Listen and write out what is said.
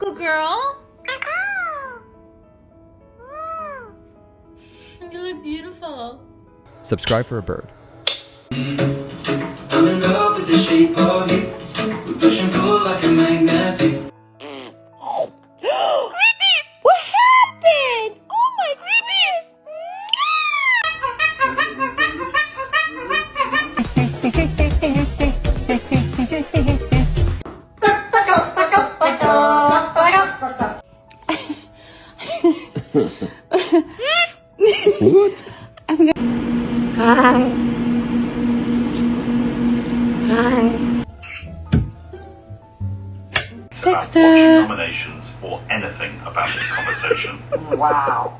Good girl. You look beautiful. Subscribe for a bird. I'm in love with the shape of you. We push and pull like a magnet. What happened? Oh my What? Hi. About watching nominations or anything about this conversation. Wow.